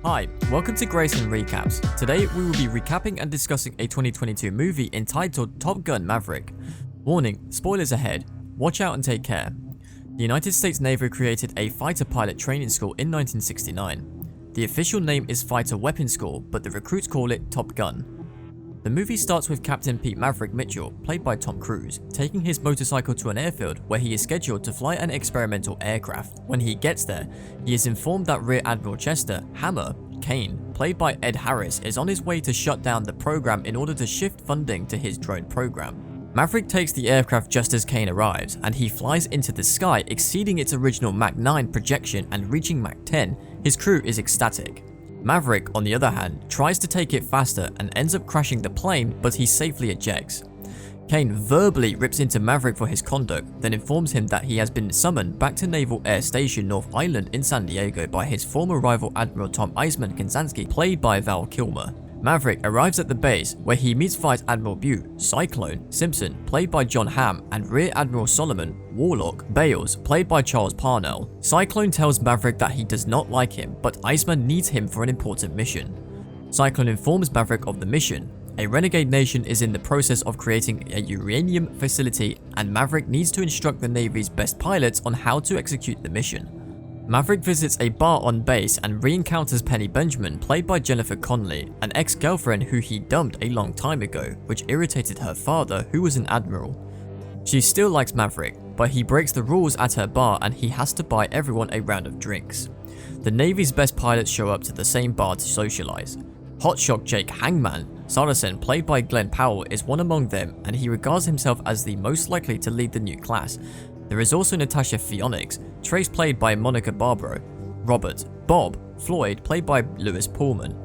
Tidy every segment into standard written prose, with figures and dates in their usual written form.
Hi, welcome to Grayson Recaps. Today we will be recapping and discussing a 2022 movie entitled Top Gun Maverick. Warning, spoilers ahead. Watch out and take care. The United States Navy created a fighter pilot training school in 1969. The official name is Fighter Weapons School, but the recruits call it Top Gun. The movie starts with Captain Pete Maverick Mitchell, played by Tom Cruise, taking his motorcycle to an airfield where he is scheduled to fly an experimental aircraft. When he gets there, he is informed that Rear Admiral Chester Hammer Kane, played by Ed Harris, is on his way to shut down the program in order to shift funding to his drone program. Maverick takes the aircraft just as Kane arrives, and he flies into the sky, exceeding its original Mach 9 projection and reaching Mach 10. His crew is ecstatic. Maverick, on the other hand, tries to take it faster and ends up crashing the plane, but he safely ejects. Kane verbally rips into Maverick for his conduct, then informs him that he has been summoned back to Naval Air Station North Island in San Diego by his former rival Admiral Tom Iceman Kansansky, played by Val Kilmer. Maverick arrives at the base, where he meets Vice Admiral Butte, Cyclone Simpson, played by John Hamm, and Rear Admiral Solomon Warlock Bales, played by Charles Parnell. Cyclone tells Maverick that he does not like him, but Iceman needs him for an important mission. Cyclone informs Maverick of the mission. A renegade nation is in the process of creating a uranium facility, and Maverick needs to instruct the Navy's best pilots on how to execute the mission. Maverick visits a bar on base and re-encounters Penny Benjamin, played by Jennifer Connelly, an ex-girlfriend who he dumped a long time ago, which irritated her father, who was an admiral. She still likes Maverick, but he breaks the rules at her bar and he has to buy everyone a round of drinks. The Navy's best pilots show up to the same bar to socialize. Hotshot Jake Hangman Saracen, played by Glenn Powell, is one among them, and he regards himself as the most likely to lead the new class. There is also Natasha Phoenix, Trace, played by Monica Barbaro, Robert, Bob, Floyd, played by Lewis Pullman,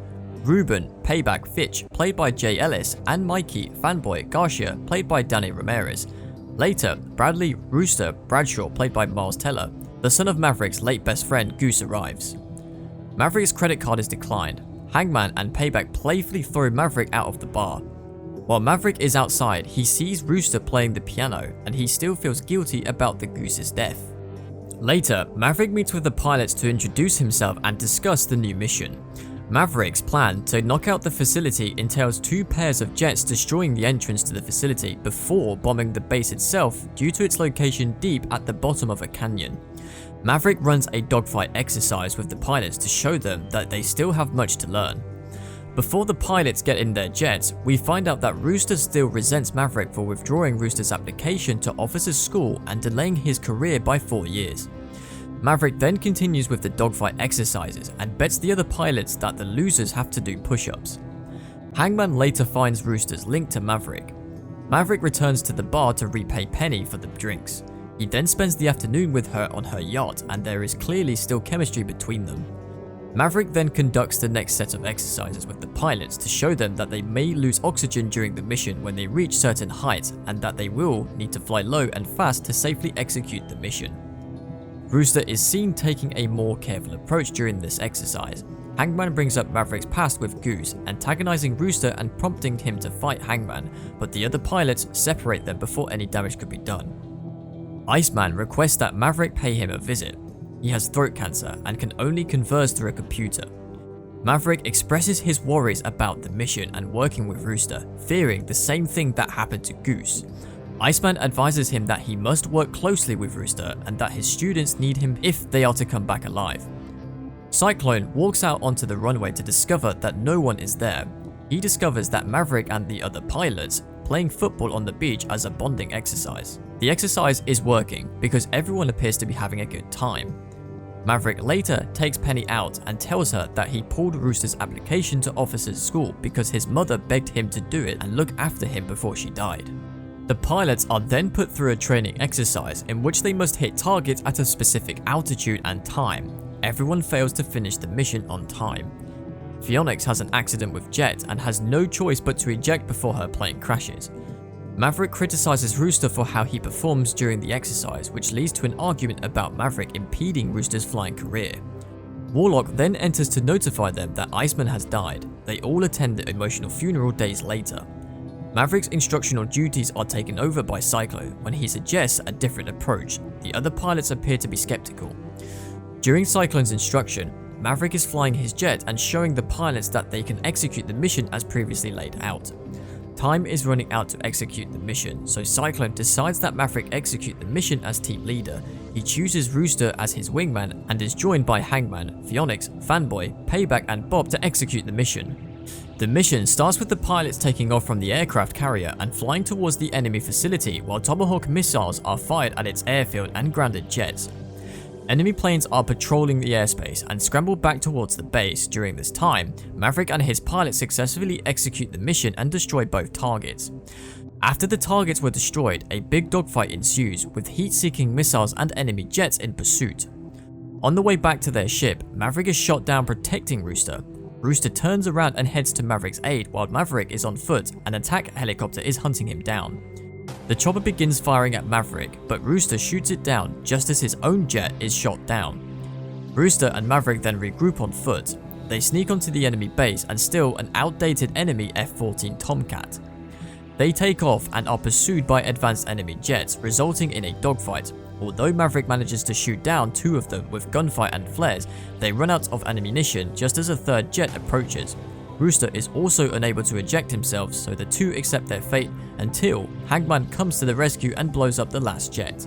Ruben, Payback Fitch, played by Jay Ellis, and Mikey, Fanboy Garcia, played by Danny Ramirez. Later, Bradley Rooster Bradshaw, played by Miles Teller, the son of Maverick's late best friend Goose, arrives. Maverick's credit card is declined. Hangman and Payback playfully throw Maverick out of the bar. While Maverick is outside, he sees Rooster playing the piano, and he still feels guilty about the Goose's death. Later, Maverick meets with the pilots to introduce himself and discuss the new mission. Maverick's plan to knock out the facility entails 2 pairs of jets destroying the entrance to the facility before bombing the base itself due to its location deep at the bottom of a canyon. Maverick runs a dogfight exercise with the pilots to show them that they still have much to learn. Before the pilots get in their jets, we find out that Rooster still resents Maverick for withdrawing Rooster's application to officers' school and delaying his career by 4 years. Maverick then continues with the dogfight exercises and bets the other pilots that the losers have to do push-ups. Hangman later finds Rooster's link to Maverick. Maverick returns to the bar to repay Penny for the drinks. He then spends the afternoon with her on her yacht, and there is clearly still chemistry between them. Maverick then conducts the next set of exercises with the pilots to show them that they may lose oxygen during the mission when they reach certain heights, and that they will need to fly low and fast to safely execute the mission. Rooster is seen taking a more careful approach during this exercise. Hangman brings up Maverick's past with Goose, antagonizing Rooster and prompting him to fight Hangman, but the other pilots separate them before any damage could be done. Iceman requests that Maverick pay him a visit. He has throat cancer and can only converse through a computer. Maverick expresses his worries about the mission and working with Rooster, fearing the same thing that happened to Goose. Iceman advises him that he must work closely with Rooster and that his students need him if they are to come back alive. Cyclone walks out onto the runway to discover that no one is there. He discovers that Maverick and the other pilots playing football on the beach as a bonding exercise. The exercise is working because everyone appears to be having a good time. Maverick later takes Penny out and tells her that he pulled Rooster's application to officers' school because his mother begged him to do it and look after him before she died. The pilots are then put through a training exercise in which they must hit targets at a specific altitude and time. Everyone fails to finish the mission on time. Phoenix has an accident with Jet and has no choice but to eject before her plane crashes. Maverick criticizes Rooster for how he performs during the exercise, which leads to an argument about Maverick impeding Rooster's flying career. Warlock then enters to notify them that Iceman has died. They all attend the emotional funeral days later. Maverick's instructional duties are taken over by Cyclone when he suggests a different approach. The other pilots appear to be skeptical. During Cyclone's instruction, Maverick is flying his jet and showing the pilots that they can execute the mission as previously laid out. Time is running out to execute the mission, so Cyclone decides that Maverick execute the mission as team leader. He chooses Rooster as his wingman and is joined by Hangman, Phoenix, Fanboy, Payback and Bob to execute the mission. The mission starts with the pilots taking off from the aircraft carrier and flying towards the enemy facility while Tomahawk missiles are fired at its airfield and grounded jets. Enemy planes are patrolling the airspace and scramble back towards the base. During this time, Maverick and his pilots successfully execute the mission and destroy both targets. After the targets were destroyed, a big dogfight ensues with heat-seeking missiles and enemy jets in pursuit. On the way back to their ship, Maverick is shot down protecting Rooster. Rooster turns around and heads to Maverick's aid while Maverick is on foot. An attack helicopter is hunting him down. The chopper begins firing at Maverick, but Rooster shoots it down just as his own jet is shot down. Rooster and Maverick then regroup on foot. They sneak onto the enemy base and steal an outdated enemy F-14 Tomcat. They take off and are pursued by advanced enemy jets, resulting in a dogfight. Although Maverick manages to shoot down 2 of them with gunfire and flares, they run out of ammunition just as a third jet approaches. Rooster is also unable to eject himself, so the two accept their fate until Hangman comes to the rescue and blows up the last jet.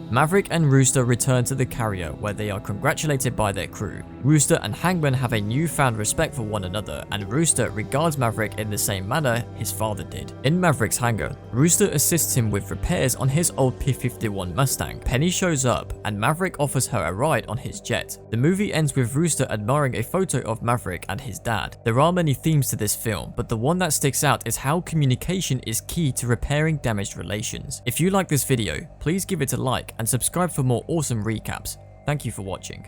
Maverick and Rooster return to the carrier where they are congratulated by their crew. Rooster and Hangman have a newfound respect for one another, and Rooster regards Maverick in the same manner his father did. In Maverick's hangar, Rooster assists him with repairs on his old P-51 Mustang. Penny shows up and Maverick offers her a ride on his jet. The movie ends with Rooster admiring a photo of Maverick and his dad. There are many themes to this film, but the one that sticks out is how communication is key to repairing damaged relations. If you like this video, please give it a like and subscribe for more awesome recaps. Thank you for watching.